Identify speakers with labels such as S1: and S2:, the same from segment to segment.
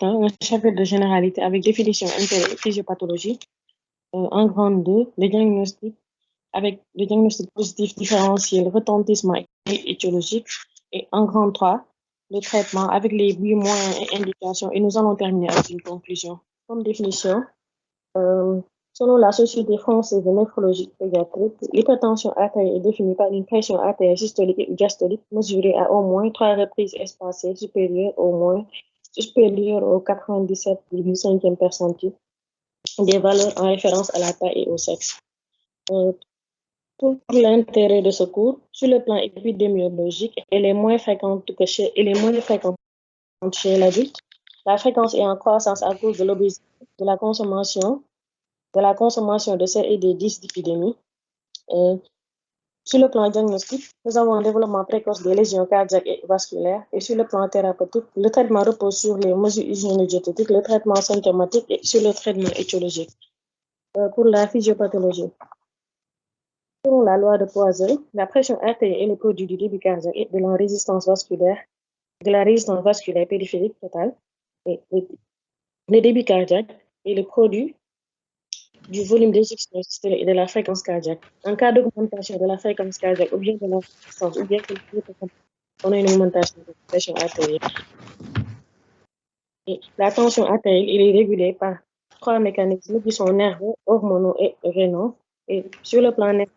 S1: important, un chapitre de généralité avec définition, intérêt et physiopathologie. En grande 2, le diagnostic avec le diagnostic positif différentiel, retentissement et étiologique. Et en grande 3, le traitement avec les 8 moyens et indications. Et nous allons terminer avec une conclusion. Comme définition, selon la Société française de néphrologie pédiatrique, l'hypertension artérielle est définie par une pression artérielle systolique et diastolique mesurée à au moins 3 reprises espacées supérieures au 97,5e percentile des valeurs en référence à la taille et au sexe. Pour l'intérêt de ce cours, sur le plan épidémiologique, elle est moins fréquente chez l'adulte. La fréquence est en croissance à cause de l'obésité, de la consommation de sel et des 10 d'épidémie. Sur le plan diagnostique, nous avons un développement précoce des lésions cardiaques et vasculaires. Et sur le plan thérapeutique, le traitement repose sur les mesures hygiéno-diététiques, le traitement symptomatique et sur le traitement étiologique. Pour la physiopathologie, selon la loi de Poiseuille, la pression artérielle est le produit du débit cardiaque et de la résistance vasculaire périphérique totale. Et le débit cardiaque est le produit du volume d'éjection systolique et de la fréquence cardiaque. En cas d'augmentation de la fréquence cardiaque ou bien de la résistance, ou bien on a une augmentation de la pression artérielle. Et la tension artérielle est régulée par 3 mécanismes qui sont nerveux, hormonaux et rénaux. Et sur le plan nerveux,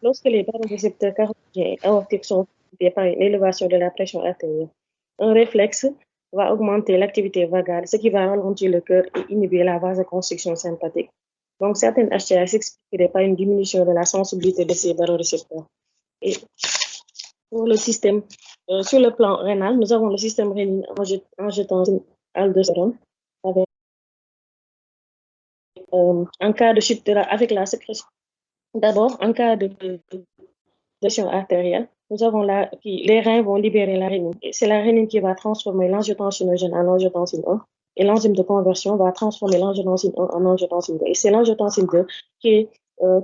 S1: lorsque les barorécepteurs carotidiens et aortiques sont stimulés par une élévation de la pression artérielle, un réflexe va augmenter l'activité vagale, ce qui va ralentir le cœur et inhiber la vasoconstriction sympathique. Donc, certaines HTA s'expliqueraient par une diminution de la sensibilité de ces barorécepteurs. Et pour le système, sur le plan rénal, nous avons le système rénine angiotensine aldostérone en cas de chute avec la sécrétion. D'abord, en cas de pression artérielle, nous avons les reins vont libérer la rénine. C'est la rénine qui va transformer l'angiotensinogène en angiotensine 1. Et l'enzyme de conversion va transformer l'angiotensine 1 en angiotensine 2. Et c'est l'angiotensine 2 qui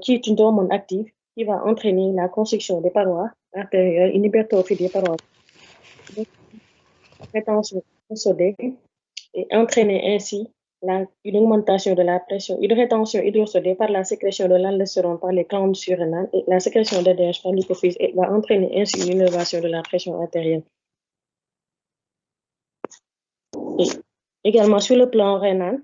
S1: est une hormone active qui va entraîner la constriction des parois artérielles, une hypertrophie des parois, rétention sodée, et entraîner ainsi une augmentation de la pression, une rétention hydrosodée par la sécrétion de l'aldostérone par les glandes surrénales et la sécrétion d'ADH par l'hypophyse et va entraîner ainsi une élévation de la pression artérielle. Et également sur le plan rénal,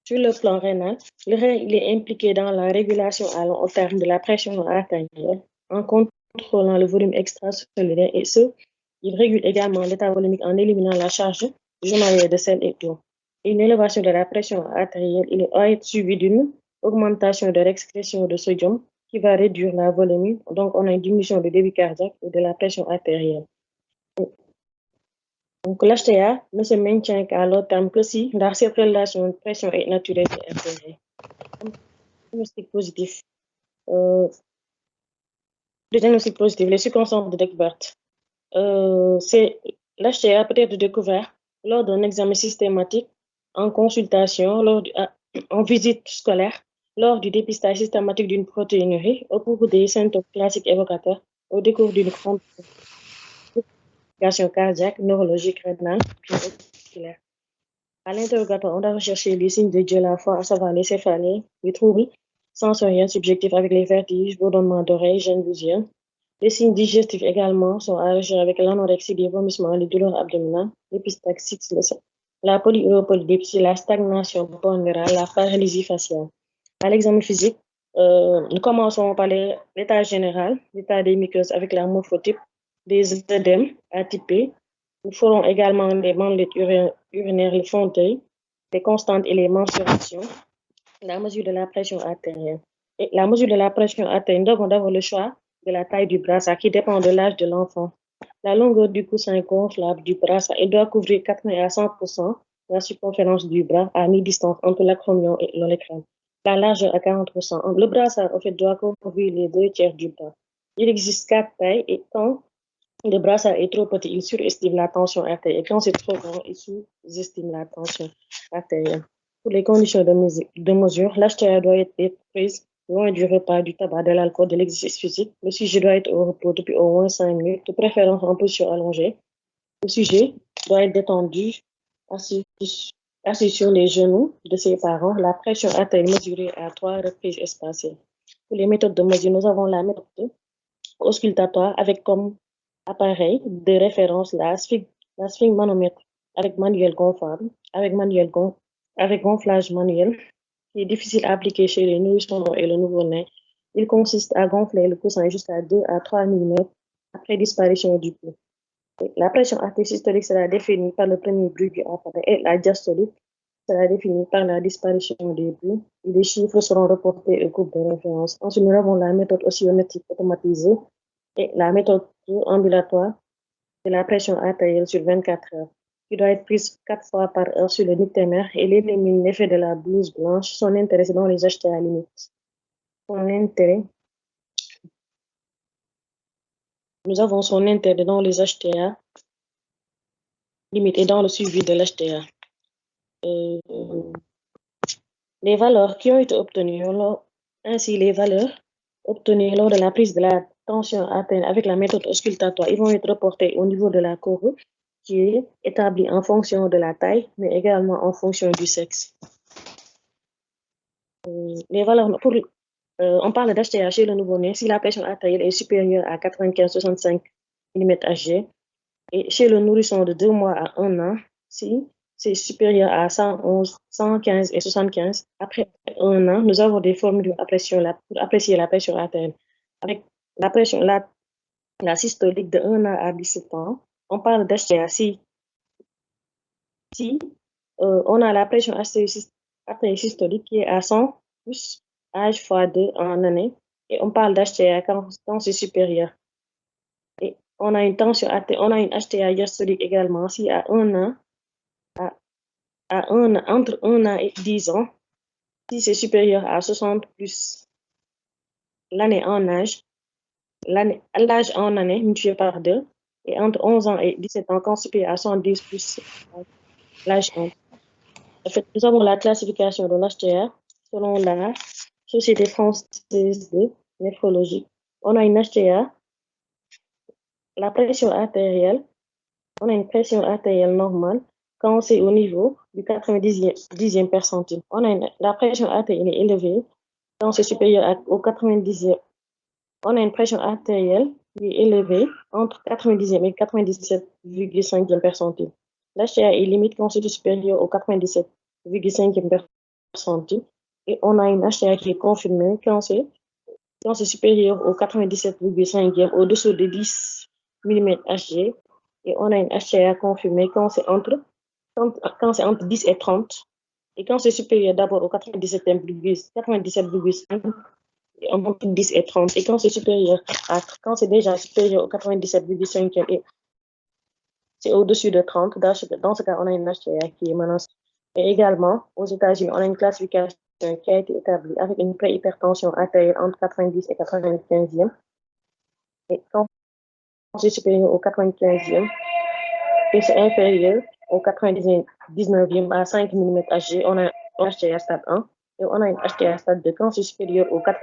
S1: le rein il est impliqué dans la régulation à long terme de la pression artérielle en contrôlant le volume extracellulaire et il régule également l'état volumique en éliminant la charge journalière de sel et d'eau. Une élévation de la pression artérielle il va être suivie d'une augmentation de l'excrétion de sodium qui va réduire la volémie. Donc, on a une diminution du débit cardiaque et de la pression artérielle. Donc, l'HTA ne se maintient qu'à long terme que si cette relation de pression est naturelle et intégrée. Diagnostic positif. Le diagnostic positif, les circonstances de découverte. L'HTA peut être découvert lors d'un examen systématique, en consultation, en visite scolaire, lors du dépistage systématique d'une protéinurie, au cours des symptômes classiques évocateurs, au décours d'une complication cardiaque, neurologique, rénale, musculaire. À l'interrogatoire, on doit rechercher les signes de Dieu la foi, à savoir les céphalées, les troubles sensoriels subjectifs avec les vertiges, bourdonnements d'oreilles, gênes visuelles. Les signes digestifs également sont à rechercher avec l'anorexie, les vomissements, les douleurs abdominales, l'épistaxie, la polyuropolydipsie, la stagnation pondérale, la paralysie faciale. À l'examen physique, nous commençons par l'état général, l'état des muqueuses avec la morphotype, des œdèmes atypés. Nous ferons également les bandelettes urinaires, les fontaines, les constantes et les mensurations, la mesure de la pression artérielle. Et la mesure de la pression artérielle, nous devons avoir le choix de la taille du brassard qui dépend de l'âge de l'enfant. La longueur du coussin gonflable du brassard doit couvrir 80 à 100% la circonférence du bras à mi-distance entre l'acromion et l'olecrane. La largeur à 40%. Le brassard, en fait, doit couvrir les 2/3 du bras. Il existe 4 tailles et quand le brassard est trop petit, il surestime la tension artérielle. Et quand c'est trop grand, il sous-estime la tension artérielle. Pour les conditions de mesure, l'HTA doit être prise loin du repas, du tabac, de l'alcool, de l'exercice physique. Le sujet doit être au repos depuis au moins 5 minutes, de préférence en position allongée. Le sujet doit être détendu Assis, assis sur les genoux de ses parents, la pression artérielle mesurée à 3 reprises espacées. Pour les méthodes de mesure, nous avons la méthode auscultatoire avec comme appareil de référence la sphygmonomètre avec manuel gonflable, avec gonflage manuel, qui est difficile à appliquer chez les nourrissons et le nouveau-né. Il consiste à gonfler le coussin jusqu'à 2 à 3 mm après disparition du pouls. La pression artérielle systolique sera définie par le premier bruit du appareil et la diastolique sera définie par la disparition des bruits. Les chiffres seront reportés au groupe de référence. Ensuite, nous avons la méthode oscillométrique automatisée et la méthode ambulatoire de la pression artérielle sur 24 heures, qui doit être prise 4 fois par heure sur le nicténaire et élimine l'effet de la blouse blanche. Son intérêt, c'est dans les HTA limites. Son intérêt, nous avons son intérêt dans les HTA limites et dans le suivi de l'HTA. Les valeurs qui ont été obtenues, ainsi les valeurs obtenues lors de la prise de la tension artérielle avec la méthode auscultatoire, ils vont être reportés au niveau de la courbe qui est établie en fonction de la taille, mais également en fonction du sexe. Les valeurs, on parle d'HTA chez le nouveau-né si la pression artérielle est supérieure à 95-65 mm/Hg et chez le nourrisson de 2 mois à 1 an si c'est supérieur à 111, 115 et 75. Après 1 an, nous avons des formules pour apprécier la pression artérielle. Avec la pression, la systolique de 1 an à 17 ans, on parle d'HTA si on a la pression artérielle systolique qui est à 100 plus âge fois 2 en année, et on parle d'HTA quand c'est supérieur. Et on a une tension on a une HTA diastolique également si à 1 an, entre 1 an et 10 ans, si c'est supérieur à 60 plus l'année en âge, l'âge en année multiplié par 2, et entre 11 ans et 17 ans, quand supérieur à 110 plus l'âge en. En fait, nous avons la classification de l'HTA selon la Société française de néphrologie. On a une HTA, la pression artérielle, on a une pression artérielle normale quand c'est au niveau du 90e percentile. La pression artérielle est élevée quand c'est supérieur au 90e. On a une pression artérielle qui est élevée entre 90e et 97,5e percentile. L'HTA est limite quand c'est supérieur au 97,5e percentile. Et on a une HTA qui est confirmée quand c'est supérieur au 97,5e, au-dessous de 10 mm/Hg. Et on a une HTA confirmée quand c'est entre 10 et 30. Et quand c'est supérieur d'abord au 97,5, et on monte 10 et 30. Et quand c'est déjà supérieur au 97,5 et c'est au-dessus de 30, dans ce cas, on a une HTA qui est menacée. Et également, aux États-Unis, on a une classification qui a été établie avec une préhypertension artérielle entre 90 et 95e. Et quand c'est supérieur au 95e, et c'est inférieur au 99e à 5 mm/Hg, on a un HTA stade 1 et on a une HTA stade 2 quand c'est supérieur au 4